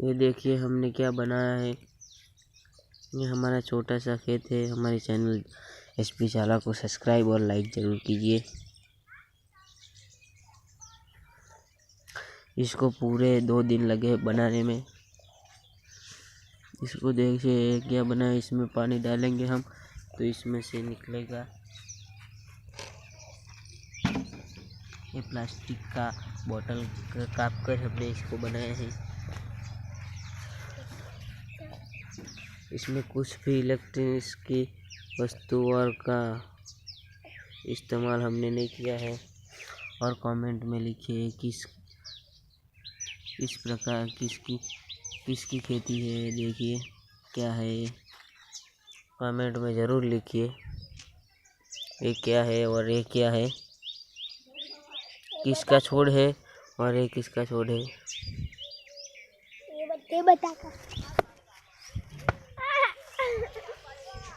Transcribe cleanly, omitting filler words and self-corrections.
ये देखिए हमने क्या बनाया है। ये हमारा छोटा सा खेत है। हमारे चैनल एसपी चाला को सब्सक्राइब और लाइक ज़रूर कीजिए। इसको पूरे 2 दिन लगे बनाने में। इसको देखिए क्या बना। इसमें पानी डालेंगे हम तो इसमें से निकलेगा। ये प्लास्टिक का बोतल काट कर हमने इसको बनाया है। इसमें कुछ भी इलेक्ट्रॉनिक्स की वस्तुओं का इस्तेमाल हमने नहीं किया है। और कमेंट में लिखिए इस प्रकार किसकी खेती है। देखिए क्या है, कमेंट में ज़रूर लिखिए ये क्या है और ये क्या है, किसका छोड़ है और ये किसका छोड़ है। ये बता